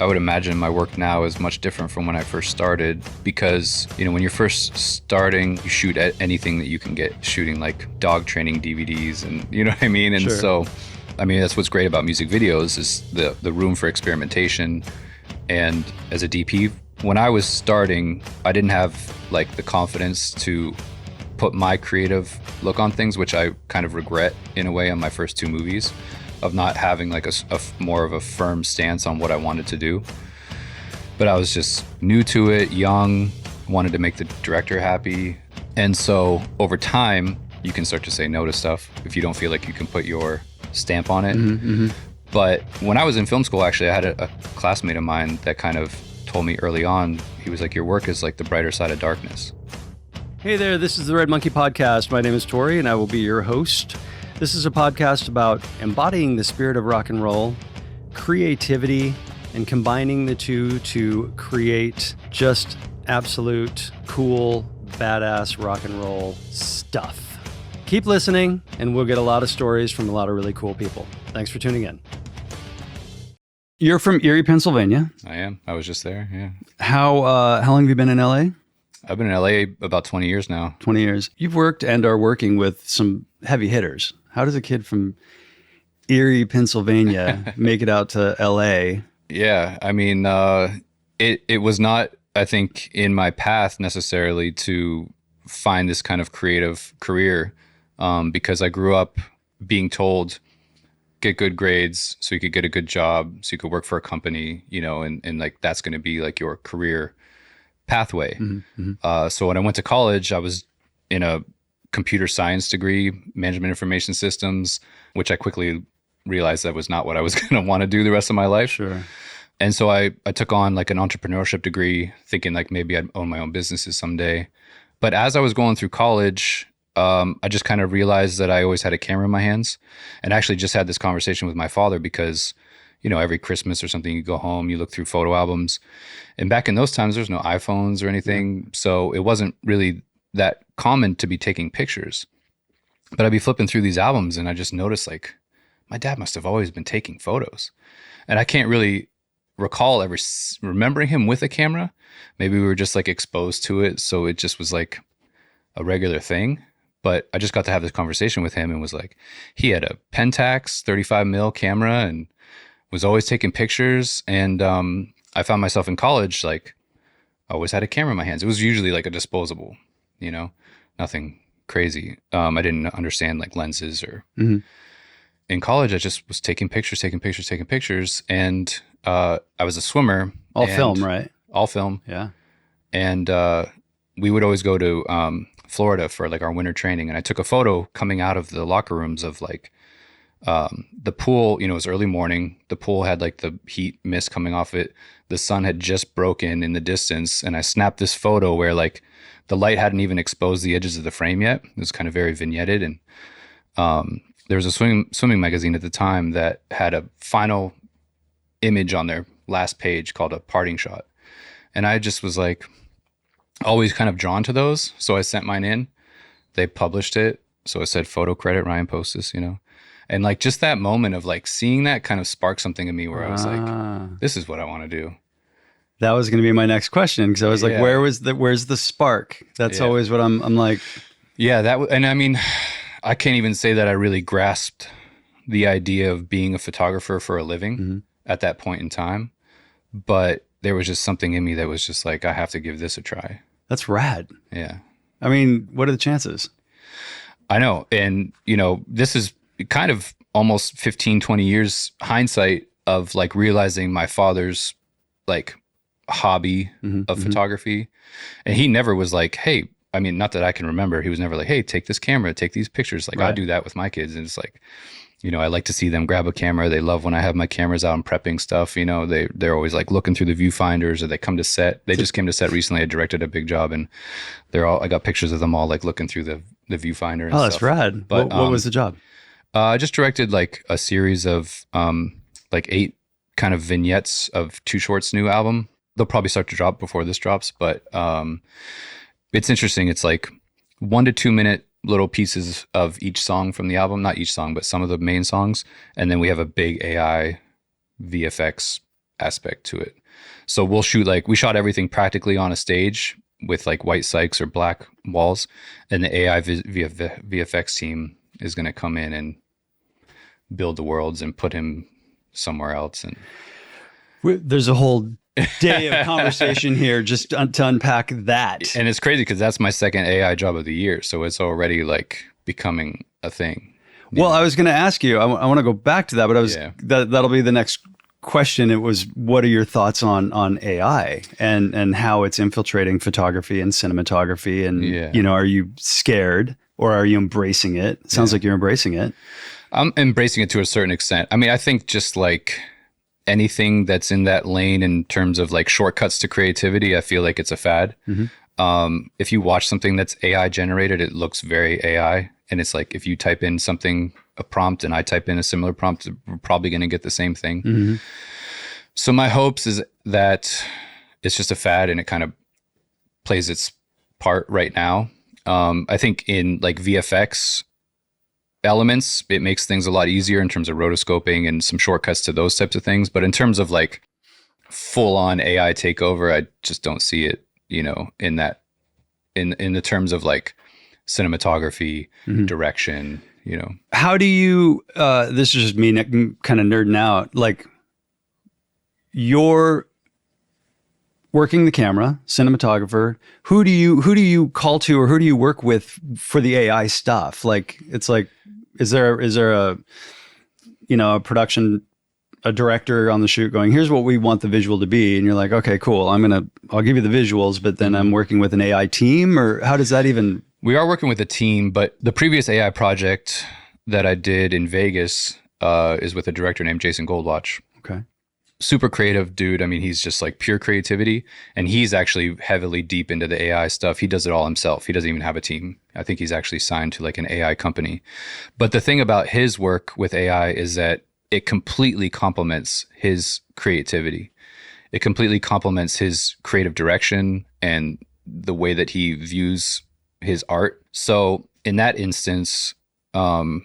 I would imagine my work now is much different from when I first started because, when you're first starting, you shoot at anything that you can get shooting, like dog training DVDs and you know what I mean? And Sure. so, that's what's great about music videos is the room for experimentation. And as a DP, when I was starting, I didn't have like the confidence to put my creative look on things, which I kind of regret in a way on my first two movies, of not having like a more of a firm stance on what I wanted to do. But I was just new to it, young, wanted to make the director happy. And so over time, you can start to say no to stuff if you don't feel like you can put your stamp on it. But when I was in film school, actually, I had a classmate of mine that kind of told me early on, he was like, your work is like the brighter side of darkness. Hey there, this is the Red Monkey Podcast. My name is Tori, and I will be your host. This is a podcast about embodying the spirit of rock and roll, creativity, and combining the two to create just absolute cool, badass rock and roll stuff. Keep listening, and we'll get a lot of stories from a lot of really cool people. Thanks for tuning in. You're from Erie, Pennsylvania. I am. I was just there, yeah. How long have you been in LA? I've been in LA about 20 years now. 20 years. You've worked and are working with some heavy hitters. How does a kid from Erie, Pennsylvania make it out to LA? Yeah, it was not, I think, in my path necessarily to find this kind of creative career because I grew up being told, get good grades so you could get a good job, so you could work for a company, and like that's going to be like your career pathway. So when I went to college, I was in a computer science degree, management information systems, which I quickly realized that was not what I was going to want to do the rest of my life. Sure. And so I took on like an entrepreneurship degree, thinking like maybe I'd own my own businesses someday. But as I was going through college, I just kind of realized that I always had a camera in my hands, and actually just had this conversation with my father because, every Christmas or something, you go home, you look through photo albums, and back in those times, there's no iPhones or anything. So it wasn't really that common to be taking pictures, but I'd be flipping through these albums and I just noticed like my dad must have always been taking photos, and I can't really recall ever remembering him with a camera. Maybe we were just like exposed to it, so it just was like a regular thing. But I just got to have this conversation with him and was like, he had a Pentax 35 mil camera and was always taking pictures. And I found myself in college, like I always had a camera in my hands. It was usually like a disposable, nothing crazy. I didn't understand like lenses or in college, I just was taking pictures. And I was a swimmer. All film, right? All film. Yeah. And we would always go to Florida for like our winter training. And I took a photo coming out of the locker rooms of like the pool, it was early morning. The pool had like the heat mist coming off it. The sun had just broken in the distance. And I snapped this photo where like the light hadn't even exposed the edges of the frame yet. It was kind of very vignetted. And there was a swimming magazine at the time that had a final image on their last page called a parting shot. And I just was like, always kind of drawn to those. So I sent mine in. They published it. So it said photo credit Ryan Postas, And like just that moment of like seeing that kind of sparked something in me where I was like, this is what I want to do. That was going to be my next question, because I was like, Yeah. where's the spark? That's always what I'm like. Yeah, and I can't even say that I really grasped the idea of being a photographer for a living at that point in time. But there was just something in me that was just like, I have to give this a try. That's rad. Yeah. I mean, what are the chances? I know. And, this is kind of almost 15, 20 years hindsight of like realizing my father's like hobby of photography. And he never was like, hey, not that I can remember. He was never like, hey, take this camera, take these pictures. Like I do that with my kids. And it's like, I like to see them grab a camera. They love when I have my cameras out and prepping stuff. They're always like looking through the viewfinders, or they come to set. They just came to set recently. I directed a big job, and I got pictures of them all like looking through the viewfinder and Oh, stuff. that's rad. But what was the job? I just directed like a series of like 8 kind of vignettes of Too Short's new album. They'll probably start to drop before this drops, but it's interesting. It's like 1 to 2 minute little pieces of each song from the album, not each song, but some of the main songs. And then we have a big AI VFX aspect to it. So we'll shoot we shot everything practically on a stage with like white cycs or black walls, and the AI VFX team is going to come in and build the worlds and put him somewhere else. And there's a whole day of conversation here just to unpack that. And it's crazy because that's my second AI job of the year, so it's already like becoming a thing. Well, I was going to ask you, I want to go back to that, but that'll be the next question. It was, what are your thoughts on AI and how it's infiltrating photography and cinematography? And, are you scared or are you embracing it? It sounds like you're embracing it. I'm embracing it to a certain extent. I mean, I think just like anything that's in that lane in terms of like shortcuts to creativity, I feel like it's a fad. If you watch something that's AI generated, it looks very AI. And it's like, if you type in a prompt and I type in a similar prompt, we're probably going to get the same thing. So my hopes is that it's just a fad and it kind of plays its part right now. I think in like VFX elements, it makes things a lot easier in terms of rotoscoping and some shortcuts to those types of things. But in terms of like full on AI takeover, I just don't see it, in the terms of like cinematography, direction, How do you, this is just me kind of nerding out, like you're working the camera, cinematographer, who do you call to or who do you work with for the AI stuff? Like, it's like, is there a, a director on the shoot going, here's what we want the visual to be. And you're like, okay, cool. I'll give you the visuals, but then I'm working with an AI team, or how does that even? We are working with a team, but the previous AI project that I did in Vegas is with a director named Jason Goldwatch. Okay. Super creative dude. I mean, he's just like pure creativity, and he's actually heavily deep into the AI stuff. He does it all himself. He doesn't even have a team. I think he's actually signed to like an AI company. But the thing about his work with AI is that it completely complements his creativity. It completely complements his creative direction and the way that he views his art. So in that instance, I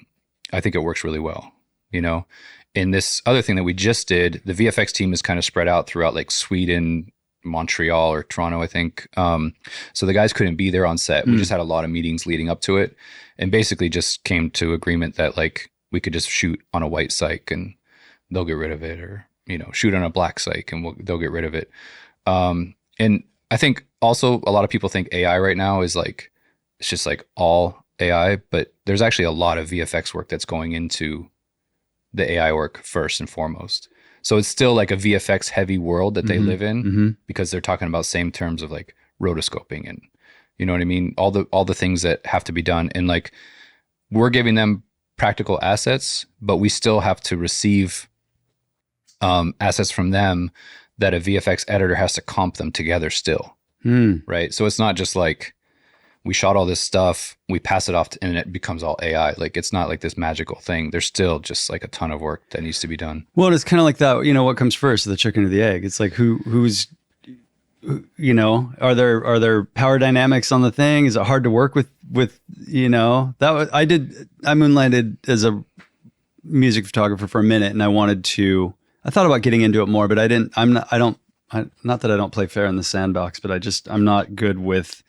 think it works really well. In this other thing that we just did, the VFX team is kind of spread out throughout like Sweden, Montreal, or Toronto, I think. So the guys couldn't be there on set. We just had a lot of meetings leading up to it, and basically just came to agreement that like we could just shoot on a white cyc and they'll get rid of it, or shoot on a black cyc and they'll get rid of it. And I think also a lot of people think AI right now is like, it's just like all AI, but there's actually a lot of VFX work that's going into the AI work first and foremost. So it's still like a VFX heavy world that they live in, because they're talking about same terms of like rotoscoping and, you know what I mean? All the things that have to be done. And like, we're giving them practical assets, but we still have to receive assets from them that a VFX editor has to comp them together still. Right. So it's not just like, we shot all this stuff, we pass it off and it becomes all AI. Like, it's not like this magical thing. There's still just like a ton of work that needs to be done. Well, it's kind of like that, what comes first, the chicken or the egg? It's like, who's, are there power dynamics on the thing? Is it hard to work with, I moonlighted as a music photographer for a minute, and I thought about getting into it more, but not that I don't play fair in the sandbox, but I'm not good with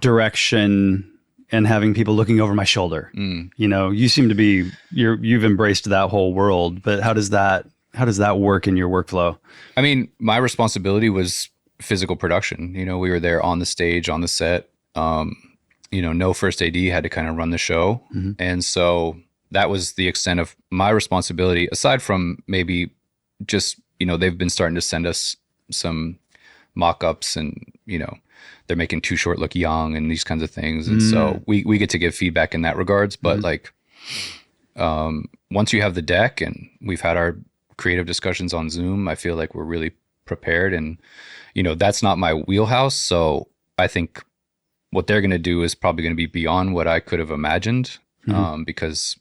direction and having people looking over my shoulder. You seem to be, you've embraced that whole world, but how does that work in your workflow? I mean, my responsibility was physical production. We were there on the stage, on the set. No first AD, had to kind of run the show. And so that was the extent of my responsibility, aside from maybe just, they've been starting to send us some mock-ups, and, they're making Too Short look young and these kinds of things. And so we get to give feedback in that regards. But like, once you have the deck and we've had our creative discussions on Zoom, I feel like we're really prepared. And, that's not my wheelhouse. So I think what they're going to do is probably going to be beyond what I could have imagined. Because,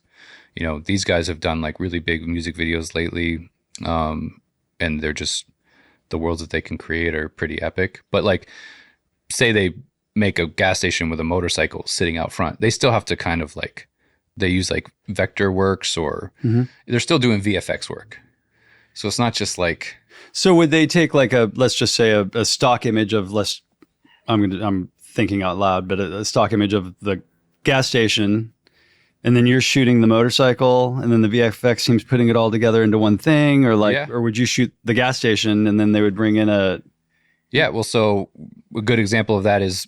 these guys have done like really big music videos lately. And they're just, the worlds that they can create are pretty epic. But like, say they make a gas station with a motorcycle sitting out front, they still have to kind of like, they use like Vectorworks, or they're still doing VFX work. So it's not just like, So would they take like let's just say a stock image of I'm thinking out loud, but a stock image of the gas station, and then you're shooting the motorcycle, and then the VFX team's putting it all together into one thing, or yeah. or would you shoot the gas station and then they would bring in a Yeah, well, so a good example of that is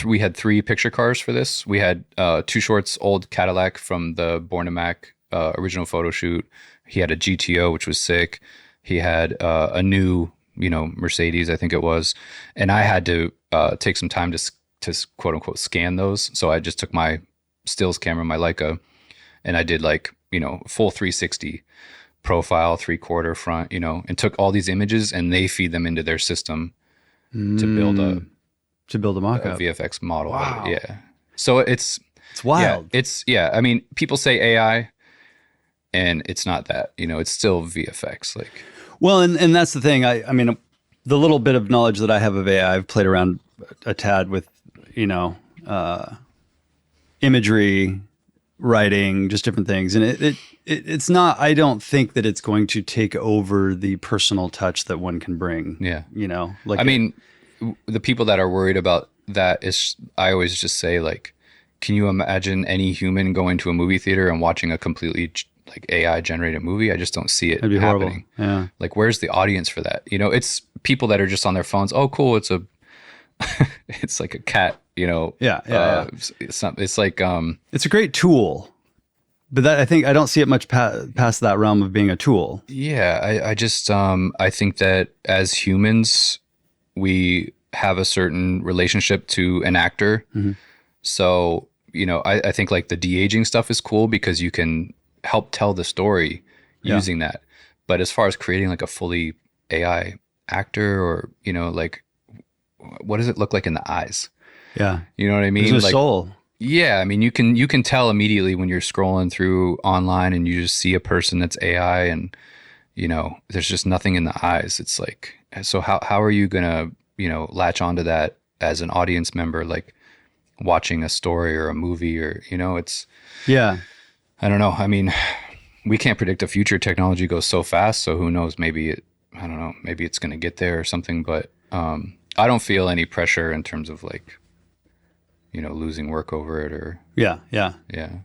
we had 3 picture cars for this. We had Too Short's old Cadillac from the Born to Mac original photo shoot. He had a GTO, which was sick. He had a new, Mercedes, I think it was, and I had to take some time to quote unquote scan those. So I just took my stills camera, my Leica, and I did like full 360 profile, 3/4 front, and took all these images and they feed them into their system to build a a mock-up. VFX model. Wow. Yeah. So it's wild. I mean, people say AI and it's not that, it's still VFX. Like, Well, and that's the thing. I mean, the little bit of knowledge that I have of AI, I've played around a tad with, imagery, writing, just different things. And it's not, I don't think that it's going to take over the personal touch that one can bring. Yeah. Like, I mean, the people that are worried about that I always just say, like, can you imagine any human going to a movie theater and watching a completely like AI generated movie? I just don't see it it'd be happening. Horrible. Yeah. Like, where's the audience for that? It's people that are just on their phones. Oh, cool. It's it's like a cat, Yeah. It's like, it's a great tool, but that, I don't see it much past that realm of being a tool. yeah, I just, I think that as humans, we have a certain relationship to an actor. Mm-hmm. So, I think like the de-aging stuff is cool because you can help tell the story using that. But as far as creating like a fully AI actor or, like, what does it look like in the eyes? Yeah. You know what I mean? There's no like, soul. Yeah. I mean, you can tell immediately when you're scrolling through online and you just see a person that's AI and, there's just nothing in the eyes. It's like, so how are you going to, latch onto that as an audience member, like watching a story or a movie or, it's, yeah, I don't know. I mean, we can't predict the future. Technology goes so fast. So who knows? Maybe I don't know. Maybe it's going to get there or something, but, I don't feel any pressure in terms of like, losing work over it or. Yeah.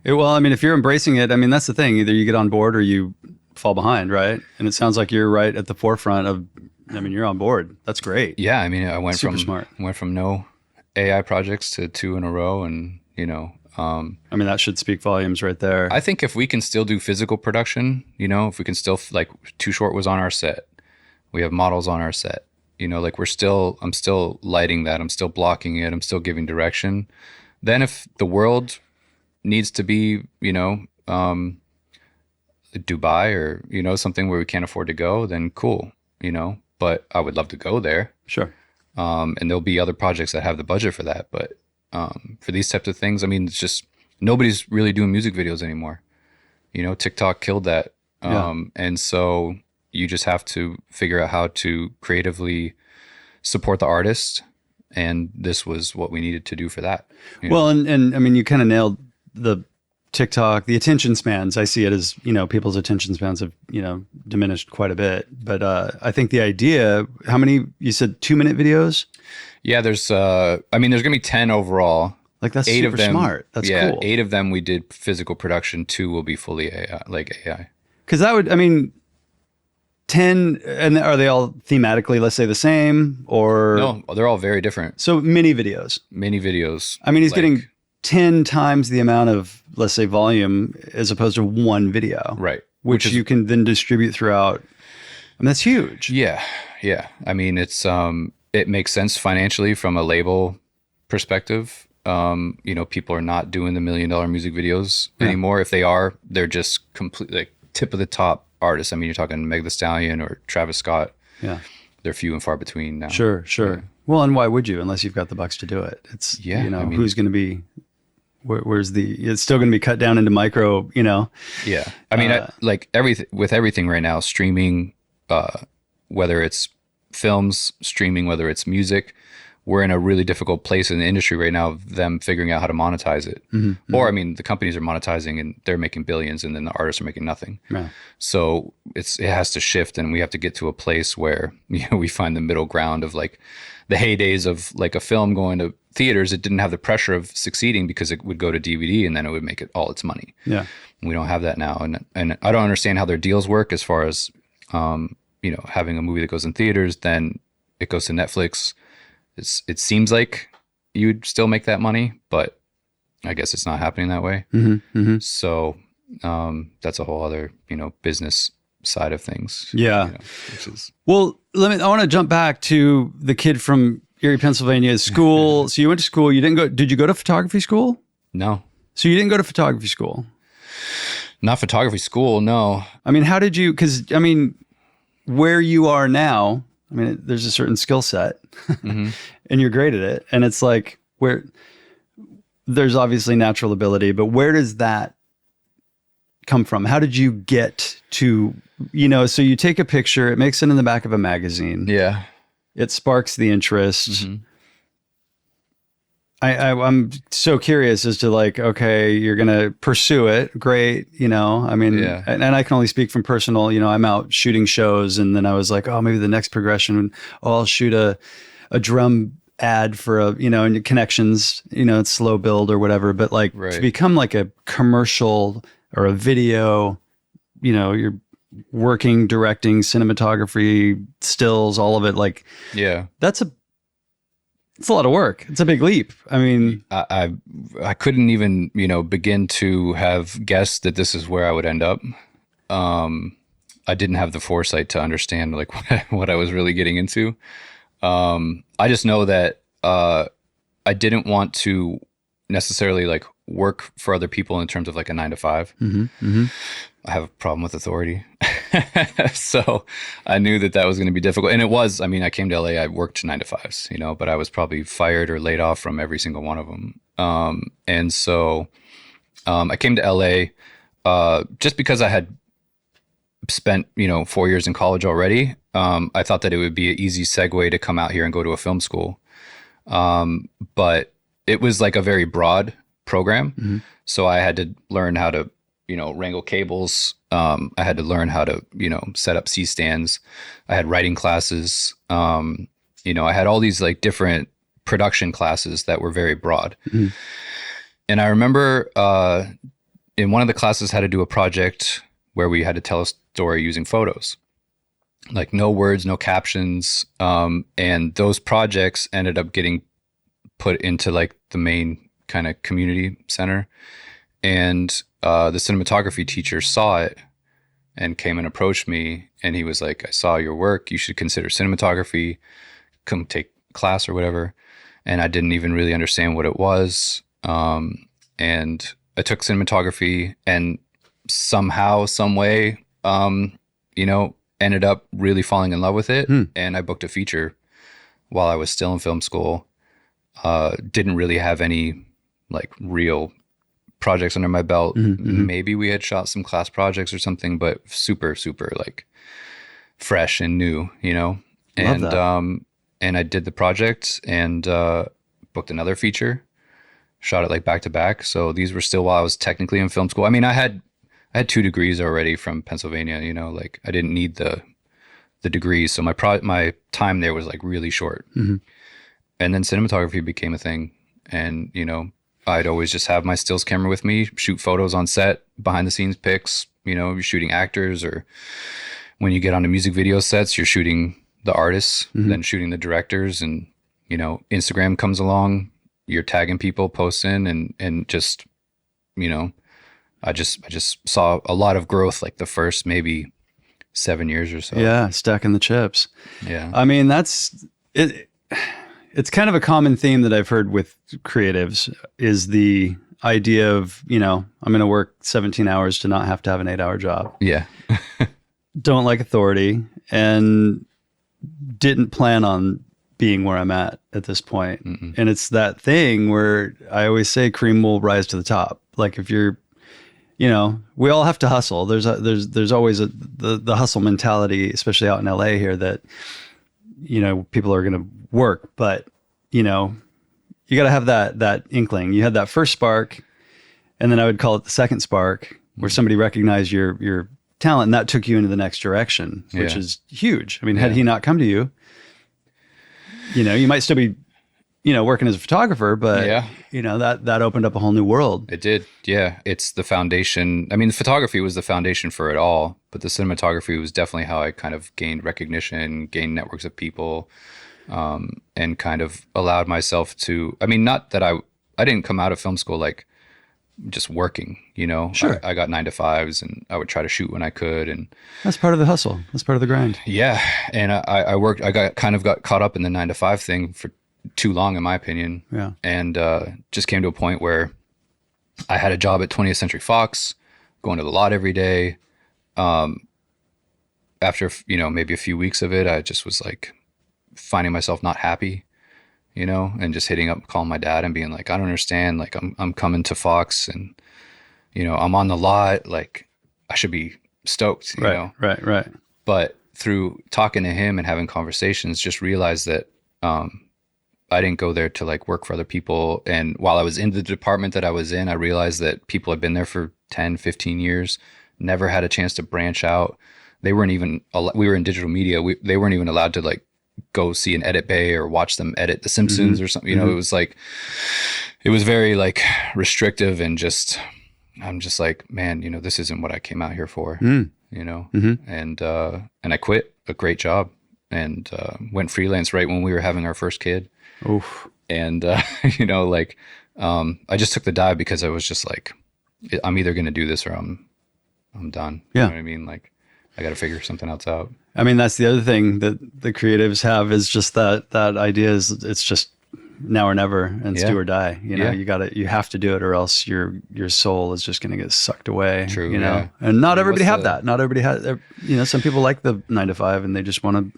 Well, I mean, if you're embracing it, I mean, that's the thing. Either you get on board or you fall behind, right? And it sounds like you're right at the forefront of. I mean, you're on board. That's great. Yeah, I mean, I went smart. Went from no AI projects to 2 in a row, and I mean, that should speak volumes right there. I think if we can still do physical production, if we can still like Too Short was on our set, we have models on our set. Like I'm still lighting that. I'm still blocking it. I'm still giving direction. Then if the world needs to be, Dubai or, something where we can't afford to go, then cool, but I would love to go there. Sure. And there'll be other projects that have the budget for that. But for these types of things, I mean, it's just nobody's really doing music videos anymore. TikTok killed that. And so you just have to figure out how to creatively support the artist. And this was what we needed to do for that. Well, and I mean, you kind of nailed the TikTok, the attention spans. I see it as, people's attention spans have, diminished quite a bit. But I think the idea, how many, you said 2-minute videos? Yeah, there's going to be 10 overall. Like that's 8 super of them, smart. That's cool. 8 of them we did physical production. 2 will be fully AI, like AI. Because that would, I mean, 10, and are they all thematically, let's say, the same, or? No, they're all very different. So mini videos. Mini videos. I mean, he's getting 10 times the amount of, let's say, volume as opposed to one video. Right. Which you can then distribute throughout. And that's huge. Yeah. Yeah. I mean, it's, it makes sense financially from a label perspective. People are not doing the $1 million music videos anymore. If they are, they're just completely like tip of the top artists. I mean, you're talking Meg Thee Stallion or Travis Scott. Yeah. They're few and far between now. Sure. Yeah. Well, and why would you, unless you've got the bucks to do it? It's, I mean, who's going to be, where's it's still going to be cut down into micro, Yeah. I mean, like everything right now, streaming, whether it's films, streaming, whether it's music, we're in a really difficult place in the industry right now of them figuring out how to monetize it. Or, I mean, the companies are monetizing and they're making billions and then the artists are making nothing. Yeah. So it has to shift, and we have to get to a place where, we find the middle ground of like the heydays of like a film going to theaters. It didn't have the pressure of succeeding because it would go to DVD and then it would make it all its money. Yeah. We don't have that now. And I don't understand how their deals work as far as, having a movie that goes in theaters, then it goes to Netflix. It seems like you'd still make that money, but I guess it's not happening that way. So that's a whole other, business side of things. Yeah. Which is, Well, I want to jump back to the kid from Erie, Pennsylvania, school. So you went to school, did you go to photography school? no, So you didn't go to photography school? not photography school. No. I mean, how did you, because I mean, where you are now, I mean, there's a certain skill set and you're great at it. And it's like there's obviously natural ability, but where does that come from? How did you get to, so you take a picture, it makes it in the back of a magazine. Yeah. It sparks the interest. I'm so curious as to like, okay, you're going to pursue it. Great. I mean, Yeah. and I can only speak from personal, I'm out shooting shows and then I was like, oh, maybe the next progression, I'll shoot a drum ad for and connections, it's slow build or whatever. But like to become like a commercial or a video, you're working, directing, cinematography, stills, all of it. Like, Yeah. it's a lot of work. It's a big leap. I mean, I couldn't even, begin to have guessed that this is where I would end up. I didn't have the foresight to understand like what I was really getting into. I just know that I didn't want to necessarily like work for other people in terms of like a 9 to 5. I have a problem with authority. So I knew that was going to be difficult. And it was, I mean, I came to LA, I worked 9 to 5s, but I was probably fired or laid off from every single one of them. And so I came to LA just because I had spent, 4 years in college already. I thought that it would be an easy segue to come out here and go to a film school. But it was like a very broad program. So I had to learn how to, wrangle cables. I had to learn how to, set up C-stands. I had writing classes. I had all these like different production classes that were very broad. And I remember in one of the classes had to do a project where we had to tell a story using photos, like no words, no captions. And those projects ended up getting put into like the main kind of community center. And the cinematography teacher saw it and came and approached me. And he was like, I saw your work. You should consider cinematography. Come take class or whatever. And I didn't even really understand what it was. And I took cinematography and somehow, some way, ended up really falling in love with it. And I booked a feature while I was still in film school. Didn't really have any like real projects under my belt. Maybe we had shot some class projects or something, but super, super like fresh and new, and and I did the project and booked another feature, shot it like back to back. So these were still while I was technically in film school. I mean, I had 2 degrees already from Pennsylvania, like I didn't need the degrees. So my time there was like really short. And then cinematography became a thing. And, I'd always just have my stills camera with me, shoot photos on set, behind the scenes pics, you're shooting actors, or when you get onto music video sets, you're shooting the artists, then shooting the directors, and, Instagram comes along, you're tagging people, posting, and just, I just saw a lot of growth like the first maybe 7 years or so. Yeah. Stacking the chips. Yeah. I mean, that's it. It's kind of a common theme that I've heard with creatives is the idea of, I'm going to work 17 hours to not have to have an 8-hour job. Yeah. Don't like authority and didn't plan on being where I'm at this point. And it's that thing where I always say cream will rise to the top. Like if you're, we all have to hustle. There's always the hustle mentality, especially out in LA here, that, people are going to work, but you know, you got to have that inkling. You had that first spark, and then I would call it the second spark, where somebody recognized your talent, and that took you into the next direction, which is huge. I mean, had he not come to you, you might still be, working as a photographer, but that opened up a whole new world. It did. Yeah. It's the foundation. I mean, the photography was the foundation for it all, but the cinematography was definitely how I kind of gained recognition, gained networks of people, and kind of allowed myself to, I mean, not that I didn't come out of film school like just working, Sure. I got 9 to 5s and I would try to shoot when I could. And that's part of the hustle. That's part of the grind. Yeah. And I got caught up in the 9 to 5 thing for too long, in my opinion. Yeah. And just came to a point where I had a job at 20th Century Fox, going to the lot every day. After, maybe a few weeks of it, I just was like finding myself not happy, and just calling my dad and being like, I don't understand. Like I'm coming to Fox and, I'm on the lot. Like I should be stoked, Right. But through talking to him and having conversations, just realized that, I didn't go there to like work for other people. And while I was in the department that I was in, I realized that people had been there for 10, 15 years, never had a chance to branch out. They weren't even, we were in digital media. They weren't even allowed to like go see an edit bay or watch them edit The Simpsons or something. It was like, it was very like restrictive and I'm just like, man, this isn't what I came out here for, and I quit a great job and went freelance right when we were having our first kid. Oof. And, I just took the dive because I was just like, I'm either going to do this or I'm done. Yeah. You know what I mean? Like I got to figure something else out. I mean, that's the other thing that the creatives have is just that idea is it's just now or never and it's do or die. You have to do it or else your soul is just going to get sucked away. True. And not everybody have that. Not everybody has, some people like the 9 to 5 and they just want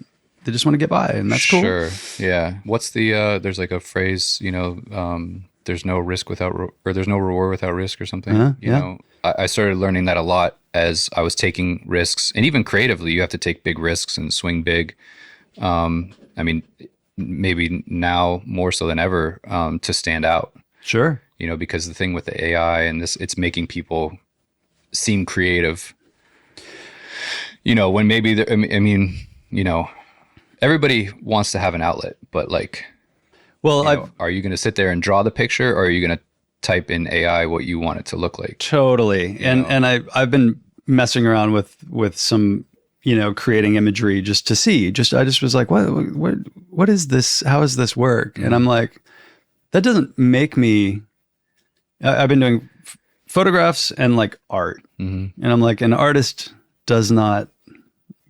to get by, and that's cool. Sure. Yeah. What's the, there's like a phrase, there's no risk without, or there's no reward without risk or something, I started learning that a lot as I was taking risks, and even creatively, you have to take big risks and swing big. I mean, maybe now more so than ever, to stand out. Sure. Because the thing with the AI and it's making people seem creative, when maybe, everybody wants to have an outlet, but like, are you going to sit there and draw the picture, or are you going to type in AI what you want it to look like? Totally. And I've been messing around with some, creating imagery just to see. I just was like, what is this? How does this work? And I'm like, that doesn't make me. I've been doing photographs and like art, and I'm like, an artist does not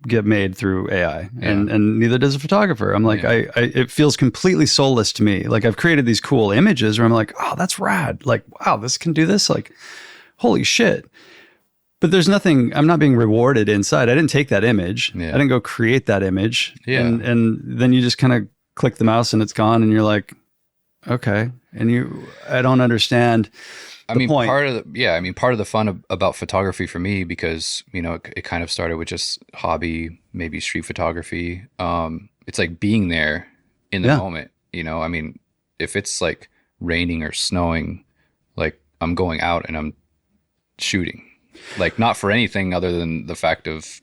get made through AI, and neither does a photographer. I'm like, it feels completely soulless to me. Like I've created these cool images where I'm like, oh, that's rad. Like, wow, this can do this. Like, holy shit. But there's nothing, I'm not being rewarded inside. I didn't take that image. I didn't go create that image. And then you just kind of click the mouse and it's gone and you're like, okay. And I don't understand. Point. Part of the fun about photography for me, because, it kind of started with just hobby, maybe street photography. It's like being there in the moment, if it's like raining or snowing, like I'm going out and I'm shooting, like not for anything other than the fact of,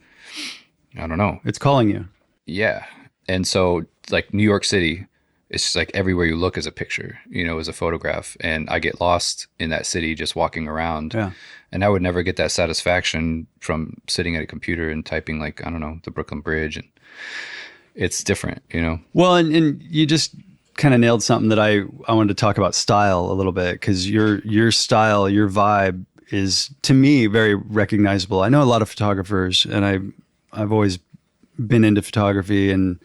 I don't know. It's calling you. Yeah. And so like New York City, it's just like everywhere you look is a picture, is a photograph. And I get lost in that city just walking around. Yeah. And I would never get that satisfaction from sitting at a computer and typing like, I don't know, the Brooklyn Bridge. And it's different, Well, and you just kind of nailed something that I wanted to talk about style a little bit, because your style, your vibe is to me very recognizable. I know a lot of photographers, and I've always been into photography and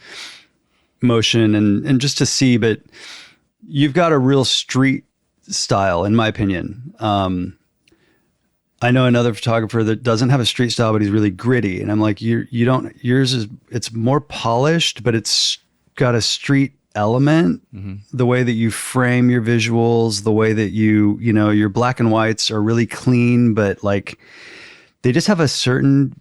motion and just to see, but you've got a real street style, in my opinion. I know another photographer that doesn't have a street style, but he's really gritty. And I'm like, it's more polished, but it's got a street element. The way that you frame your visuals, the way that your black and whites are really clean, but like they just have a certain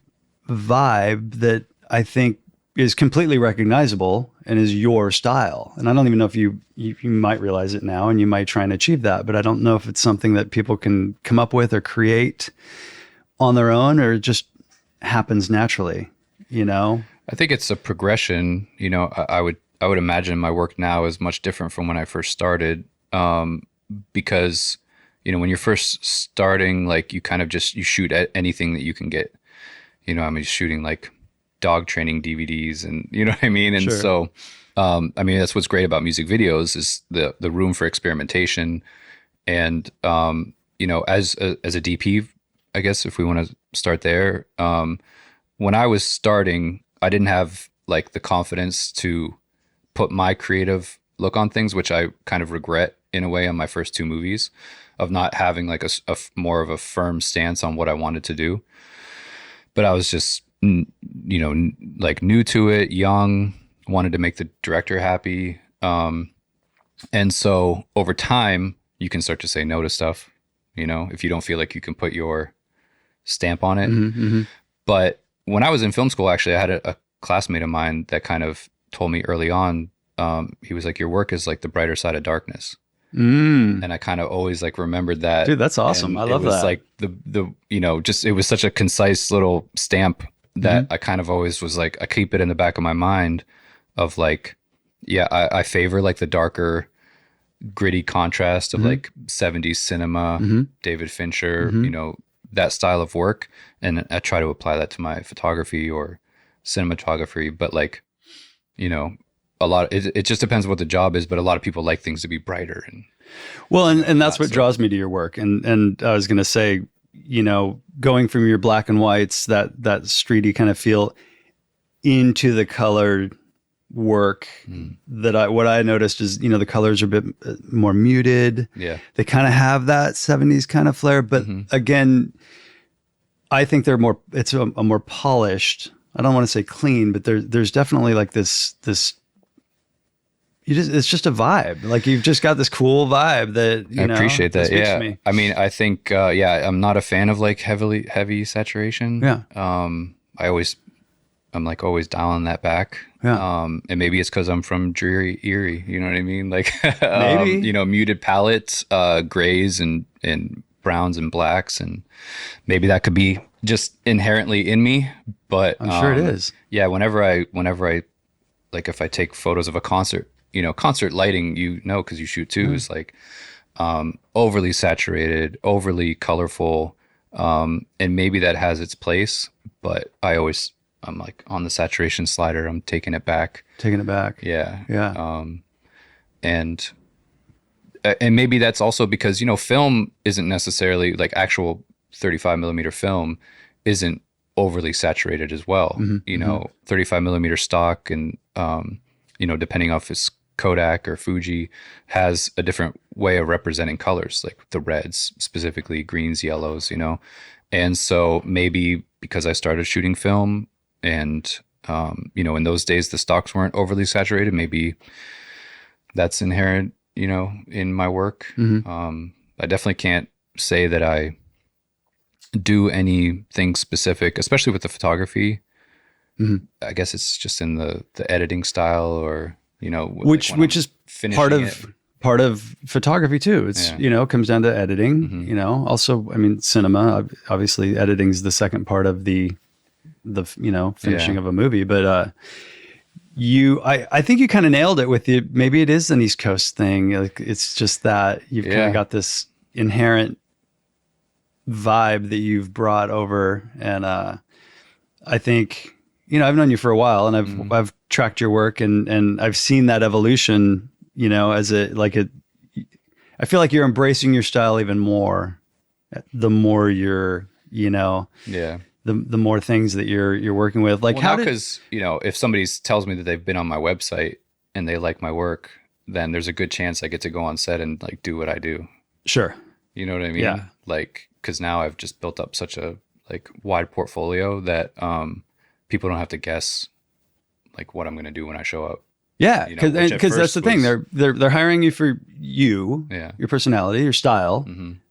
vibe that I think is completely recognizable and is your style. And I don't even know if you might realize it now and you might try and achieve that, but I don't know if it's something that people can come up with or create on their own, or it just happens naturally, you know? I think it's a progression. I would imagine my work now is much different from when I first started, because when you're first starting, like you kind of you shoot at anything that you can get. I'm shooting like dog training DVDs, and you know what I mean. And Sure. so, that's what's great about music videos is the room for experimentation. And as a DP, I guess if we want to start there, when I was starting, I didn't have like the confidence to put my creative look on things, which I kind of regret in a way on my first two movies, of not having like a more of a firm stance on what I wanted to do. But I was just, like new to it, young, wanted to make the director happy. And so over time, you can start to say no to stuff, if you don't feel like you can put your stamp on it. Mm-hmm. But when I was in film school, actually, I had a classmate of mine that kind of told me early on, he was like, your work is like the brighter side of darkness. And I kind of always like remembered that. Dude, that's awesome. And I love that. It was like it was such a concise little stamp that I kind of always was like, I keep it in the back of my mind of like, yeah, I favor like the darker, gritty contrast of like 70s cinema, David Fincher, that style of work. And I try to apply that to my photography or cinematography, but like, it just depends what the job is, but a lot of people like things to be brighter. And that's what draws me to your work. And I was going to say, going from your black and whites, that streety kind of feel, into the colored work, what I noticed is, the colors are a bit more muted. Yeah. They kind of have that 70s kind of flair, but again, I think it's a more polished, I don't want to say clean, but there's definitely like this it's just a vibe. Like you've just got this cool vibe that, I appreciate that. speaks Yeah. to me. I mean, I think, I'm not a fan of like heavy saturation. Yeah. I'm like always dialing that back. Yeah. And maybe it's because I'm from dreary Erie. You know what I mean? Like, Maybe. muted palettes, grays and browns and blacks. And maybe that could be just inherently in me, but I'm sure it is. Yeah. Whenever I, like if I take photos of a concert, concert lighting, cause you shoot too, is like, overly saturated, overly colorful. And maybe that has its place, but I'm like on the saturation slider, I'm taking it back. Yeah. Yeah. And maybe that's also because, film isn't necessarily like actual 35 millimeter film isn't overly saturated as well. 35 millimeter stock and, depending off it's Kodak or Fuji has a different way of representing colors, like the reds, specifically greens, yellows, And so maybe because I started shooting film and, in those days, the stocks weren't overly saturated, maybe that's inherent, in my work. I definitely can't say that I do anything specific, especially with the photography. I guess it's just in the editing style or, which is part of photography too. It's, comes down to editing, also, I mean, cinema, obviously editing is the second part of the finishing of a movie, but, I think you kind of nailed it with maybe it is an East Coast thing. Like it's just that you've kind of got this inherent vibe that you've brought over. And, I think, I've known you for a while and I've tracked your work and I've seen that evolution, I feel like you're embracing your style even more, the more you're, the more things that you're working with. Like because, if somebody tells me that they've been on my website and they like my work, then there's a good chance I get to go on set and like do what I do. Sure. You know what I mean? Yeah. Like, cause now I've just built up such a like wide portfolio that, people don't have to guess like what I'm going to do when I show up. Yeah. Cause that's the thing. They're hiring you for your personality, your style,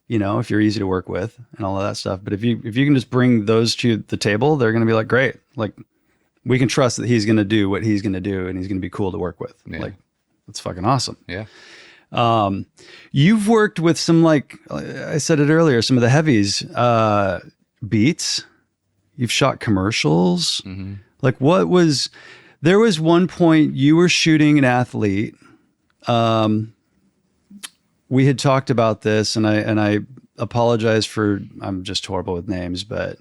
if you're easy to work with and all of that stuff. But if you can just bring those to the table, they're going to be like, great. Like we can trust that he's going to do what he's going to do, and he's going to be cool to work with. Yeah. Like, that's fucking awesome. Yeah. You've worked with some, like I said it earlier, some of the heavies, beats. You've shot commercials. Mm-hmm. Like, there was one point you were shooting an athlete. We had talked about this, and I apologize for, I'm just horrible with names, but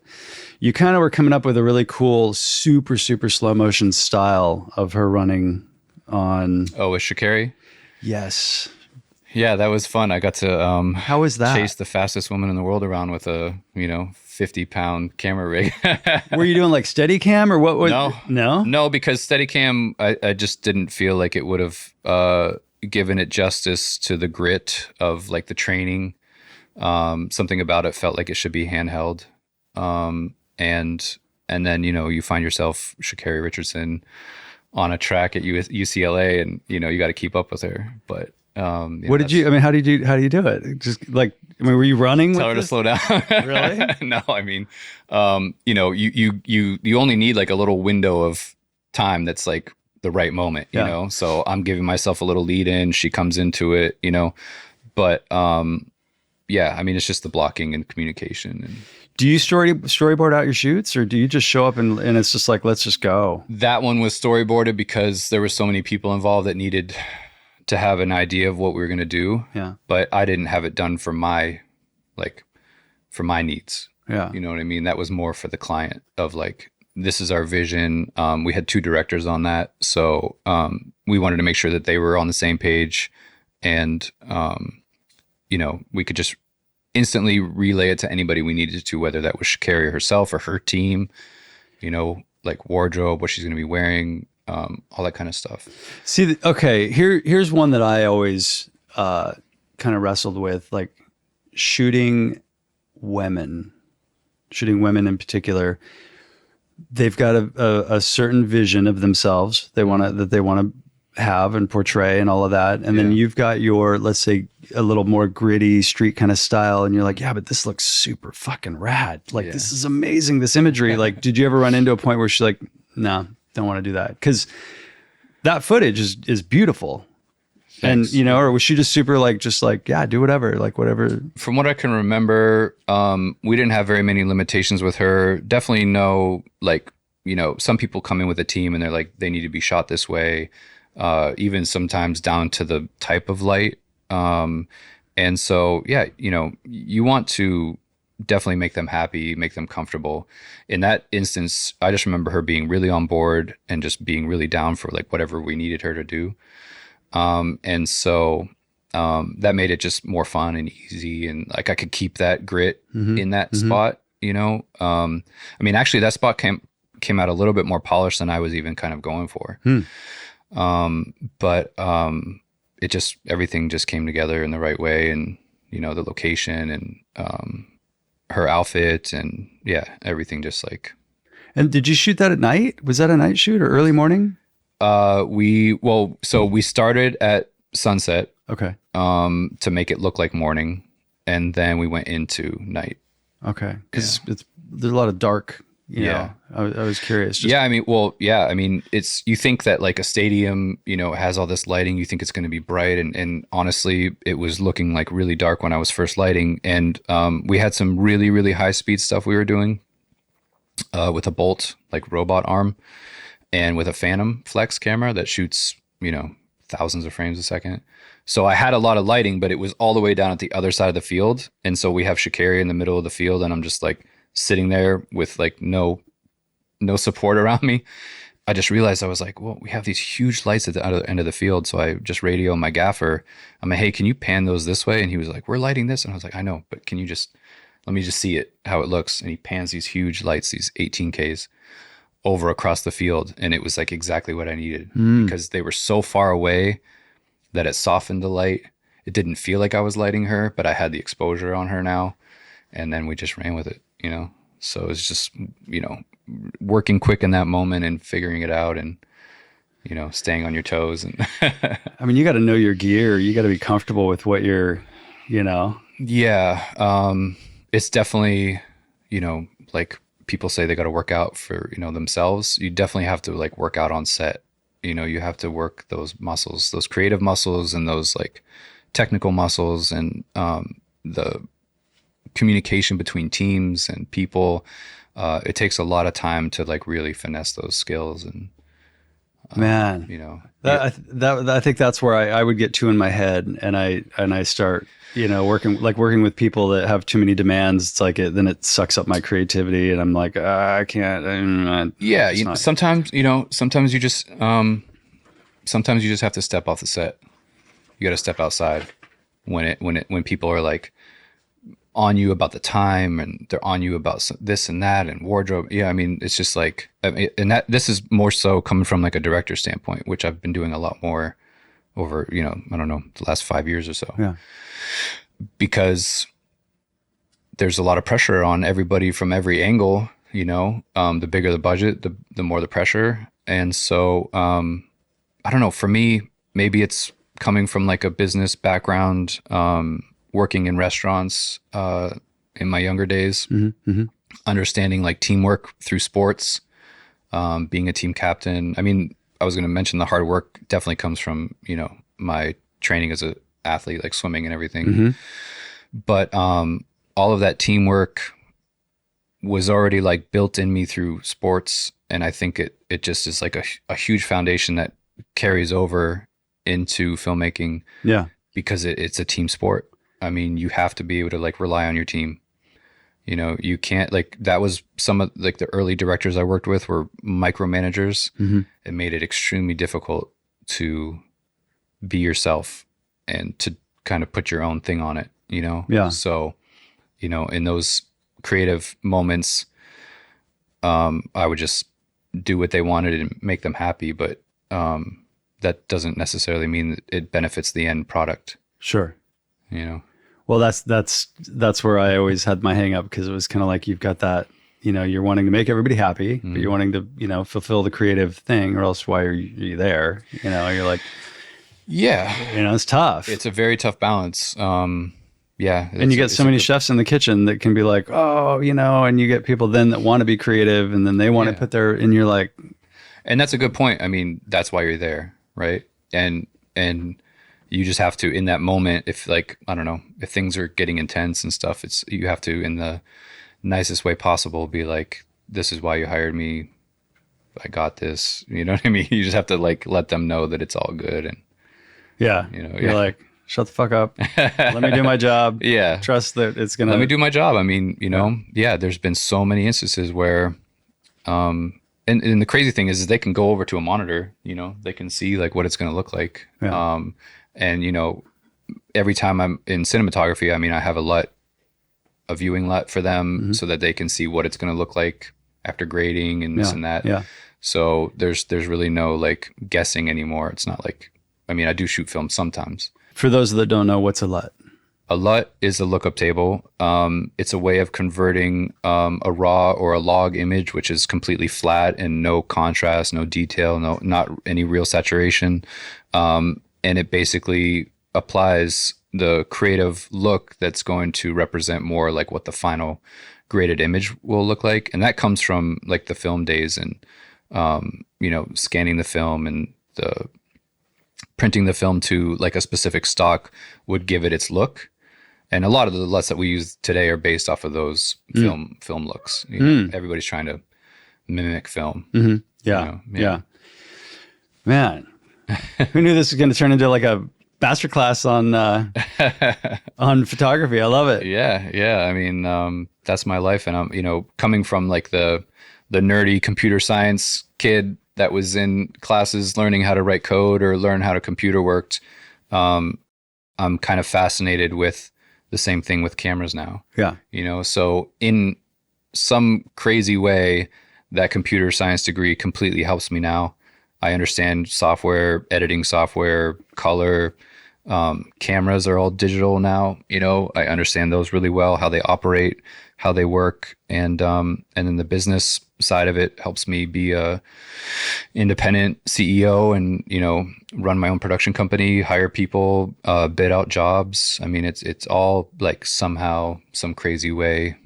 you kind of were coming up with a really cool, super, super slow motion style of her running on. Oh, with Sha'Carri? Yes. Yeah, that was fun. I got to How was that? chase the fastest woman in the world around with a 50-pound camera rig. Were you doing like Steadicam or what? No, because Steadicam, I just didn't feel like it would have given it justice to the grit of like the training. Something about it felt like it should be handheld. And then you find yourself Sha'Carri Richardson on a track at UCLA, and you got to keep up with her. But what did you? I mean, how do you do it? Just like, I mean, were you running? Tell her to slow down. Really? No, I mean, you only need like a little window of time that's like the right moment, you know. So I'm giving myself a little lead in. She comes into it, but yeah, I mean, it's just the blocking and communication. And do you storyboard out your shoots, or do you just show up and it's just like, let's just go? That one was storyboarded because there were so many people involved that needed to have an idea of what we were going to do. Yeah. But I didn't have it done for my needs. Yeah. You know what I mean? That was more for the client of like, this is our vision. We had 2 directors on that. So we wanted to make sure that they were on the same page, and we could just instantly relay it to anybody we needed to, whether that was Sha'Carri herself or her team, like wardrobe, what she's going to be wearing, all that kind of stuff. See, okay, here's one that I always kind of wrestled with, like shooting women in particular. They've got a certain vision of themselves they want to have and portray and all of that. And then you've got your, let's say, a little more gritty street kind of style. And you're like, yeah, but this looks super fucking rad. Like, this is amazing, this imagery. Like, did you ever run into a point where she's like, no, don't want to do that? Because that footage is beautiful. Thanks. And, or was she just super just like, yeah, do whatever, like whatever. From what I can remember, we didn't have very many limitations with her. Definitely no, like, some people come in with a team and they're like, they need to be shot this way. Even sometimes down to the type of light. And so, yeah, you want to definitely make them happy, make them comfortable. In that instance, I just remember her being really on board and just being really down for like whatever we needed her to do. And so, that made it just more fun and easy. And like, I could keep that grit in that spot, I mean, actually that spot came out a little bit more polished than I was even kind of going for. But everything just came together in the right way, and the location and her outfit, and everything just like. And did you shoot that at night? Was that a night shoot or early morning? So we started at sunset. Okay. To make it look like morning, and then we went into night. Okay. Because there's a lot of dark. I was curious. I mean, it's, you think that like a stadium, has all this lighting, you think it's going to be bright. And honestly, it was looking like really dark when I was first lighting. And we had some really, really high speed stuff we were doing with a Bolt, like robot arm, and with a Phantom Flex camera that shoots, thousands of frames a second. So I had a lot of lighting, but it was all the way down at the other side of the field. And so we have Sha'Carri in the middle of the field, and I'm just like sitting there with like no support around me. I just realized, I was like, well, we have these huge lights at the other end of the field. So I just radio my gaffer. I'm like, hey, can you pan those this way? And he was like, we're lighting this. And I was like, I know, but can you let me just see it, how it looks. And he pans these huge lights, these 18Ks over across the field. And it was like exactly what I needed, because they were so far away that it softened the light. It didn't feel like I was lighting her, but I had the exposure on her now. And then we just ran with it, So it's just, working quick in that moment and figuring it out, and, staying on your toes. And I mean, you got to know your gear. You got to be comfortable with what you're, Yeah. It's definitely, like people say they got to work out for, themselves. You definitely have to like work out on set. You have to work those muscles, those creative muscles, and those like technical muscles, and the communication between teams and people. It takes a lot of time to like really finesse those skills, and Man, you know, you, I think that's where I would get too in my head, and I start working with people that have too many demands. It's like then it sucks up my creativity, and I'm like, I can't. yeah. It's not. Sometimes you just have to step off the set. You got to step outside when people are like on you about the time, and they're on you about this and that and wardrobe. Yeah, I mean, it's just like, and that this is more so coming from like a director standpoint, which I've been doing a lot more over, I don't know, the last 5 years or so. Yeah. Because there's a lot of pressure on everybody from every angle. The bigger the budget, the more the pressure. And so, I don't know, for me, maybe it's coming from like a business background, working in restaurants, in my younger days, understanding like teamwork through sports, being a team captain. I mean, I was going to mention the hard work definitely comes from, my training as a athlete, like swimming and everything. But, all of that teamwork was already like built in me through sports. And I think it just is like a huge foundation that carries over into filmmaking. Yeah. Because it's a team sport. I mean, you have to be able to like rely on your team. You can't like, that was some of like the early directors I worked with were micromanagers. It made it extremely difficult to be yourself and to kind of put your own thing on it, Yeah. So, in those creative moments, I would just do what they wanted and make them happy. But, that doesn't necessarily mean that it benefits the end product. Sure. Well, that's where I always had my hang up, because it was kind of like, you've got that, you're wanting to make everybody happy, but you're wanting to, fulfill the creative thing, or else why are you there? You're like, yeah, it's tough. It's a very tough balance. Yeah. And you get so many chefs in the kitchen that can be like, oh, and you get people then that want to be creative, and then they want to put and you're like, and that's a good point. I mean, that's why you're there. Right. And you just have to, in that moment, if like, I don't know, if things are getting intense and stuff, you have to, in the nicest way possible, be like, this is why you hired me. I got this. You know what I mean? You just have to like, let them know that it's all good. And you're like, shut the fuck up. Let me do my job. Yeah. Trust that it's going to, let me do my job. I mean, there's been so many instances where, and the crazy thing is they can go over to a monitor, they can see like what it's going to look like. Yeah. And every time I'm in cinematography, I mean, I have a viewing LUT for them so that they can see what it's going to look like after grading and this and that. Yeah. So there's really no like guessing anymore. It's not like, I mean, I do shoot film sometimes. For those that don't know, what's a LUT? A LUT is a lookup table. It's a way of converting a raw or a log image, which is completely flat and no contrast, no detail, not any real saturation. And it basically applies the creative look that's going to represent more like what the final graded image will look like. And that comes from like the film days and, scanning the film and printing the film to like a specific stock would give it its look. And a lot of the LUTs that we use today are based off of those film looks. Everybody's trying to mimic film. Yeah. Yeah. Man, who knew this was going to turn into like a masterclass on photography? I love it. Yeah. I mean, that's my life. And I'm, coming from like the nerdy computer science kid that was in classes learning how to write code or learn how a computer worked. I'm kind of fascinated with the same thing with cameras now. Yeah. So in some crazy way, that computer science degree completely helps me now. I understand software, editing software, color, cameras are all digital now. I understand those really well, how they operate, how they work. And then the business side of it helps me be a independent CEO and, run my own production company, hire people, bid out jobs. I mean, it's all like somehow, some crazy way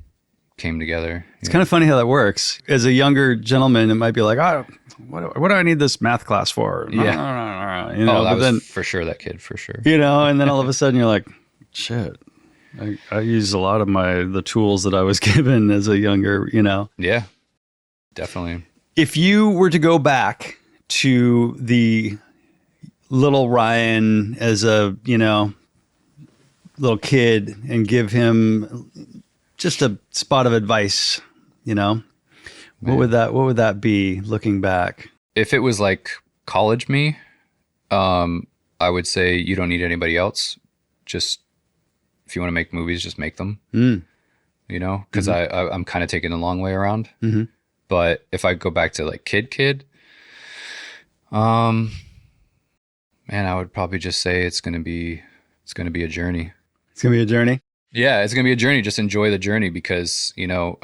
came together. It's kind of funny how that works. As a younger gentleman, it might be like, oh, what do I need this math class for? Yeah. You know, Oh, that but was then, for sure that kid, for sure. you know, and then all of a sudden you're like, shit, I use a lot of the tools that I was given as a younger, you know. Yeah, definitely. If you were to go back to the little Ryan as a, you know, little kid and give him just a spot of advice, you know, what would that be looking back? If it was like college me, I would say you don't need anybody else. Just if you want to make movies, just make them. You know, because I'm kind of taking the long way around. But if I go back to like kid, man, I would probably just say it's gonna be a journey. It's gonna be a journey. Yeah, it's gonna be a journey. Just enjoy the journey because you know,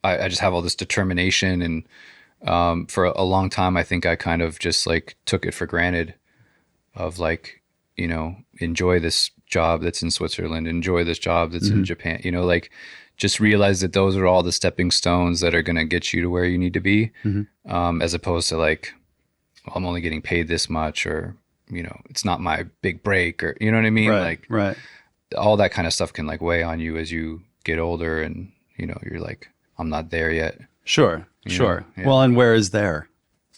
I just have all this determination, and for a long time, I think I kind of just like took it for granted, of like, you know, enjoy this job that's in Switzerland, enjoy this job that's in Japan. You know, like just realize that those are all the stepping stones that are gonna get you to where you need to be, as opposed to like, well, I'm only getting paid this much, or you know, it's not my big break, or you know what I mean, Right. all that kind of stuff can like weigh on you as you get older, and you know, you're like, I'm not there yet. Sure. Yeah. Well, and where is there?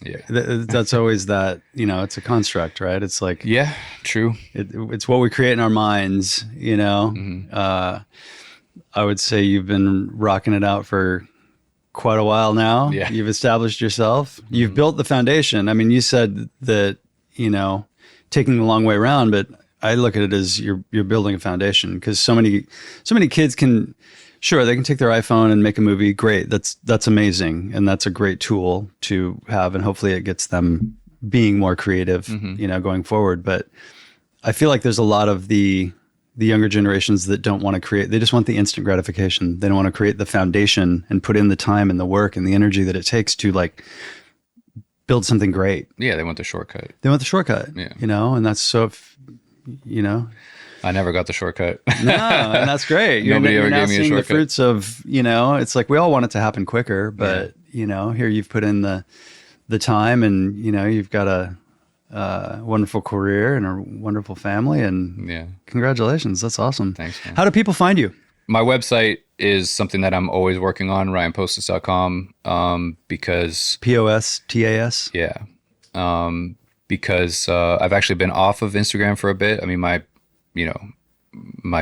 Yeah. That's always that, you know, it's a construct, right? It's like, Yeah, true. it's what we create in our minds, you know. I would say you've been rocking it out for quite a while now. Yeah. You've established yourself. You've built the foundation. I mean, you said that, you know, taking the long way around, but I look at it as you're building a foundation, because so many kids can, sure, they can take their iPhone and make a movie. Great. That's amazing. And that's a great tool to have. And hopefully it gets them being more creative, you know, going forward. But I feel like there's a lot of the younger generations that don't want to create. They just want the instant gratification. They don't want to create the foundation and put in the time and the work and the energy that it takes to like build something great. Yeah, they want the shortcut. They want the shortcut, Yeah. you know, and that's so, you know. I never got the shortcut. No, and that's great. Nobody ever now gave me a seeing shortcut. the fruits of, you know, it's like we all want it to happen quicker, but you know, here you've put in the time, and you know, you've got a wonderful career and a wonderful family, and Yeah. congratulations. That's awesome. Thanks, man. How do people find you? My website is something that I'm always working on, ryanpostas.com, because POSTAS. yeah, because I've actually been off of Instagram for a bit. I mean, my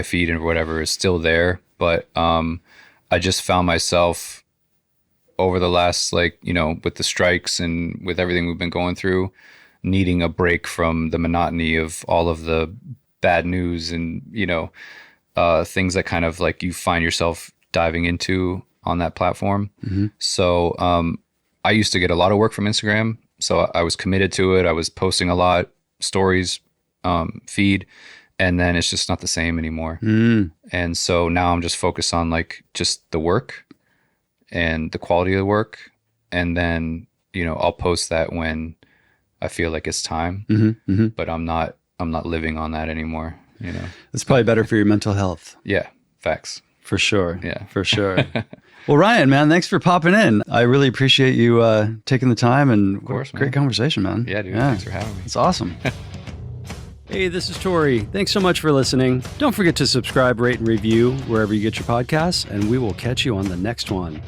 feed and whatever is still there, but I just found myself over the last, like, you know, with the strikes and with everything we've been going through, needing a break from the monotony of all of the bad news and, you know, things that kind of like you find yourself diving into on that platform. So I used to get a lot of work from Instagram, so I was committed to it. I was posting a lot, stories, feed, and then it's just not the same anymore. And so now I'm just focused on like just the work and the quality of the work, and then, you know, I'll post that when I feel like it's time. But I'm not living on that anymore, you know. It's probably better for your mental health. Yeah, facts. For sure. Yeah. For sure. Well, Ryan, man, thanks for popping in. I really appreciate you taking the time, and Of course, great man. conversation, man. Yeah, dude. Thanks for having me. It's awesome. Hey, this is Tori. Thanks so much for listening. Don't forget to subscribe, rate, and review wherever you get your podcasts, and we will catch you on the next one.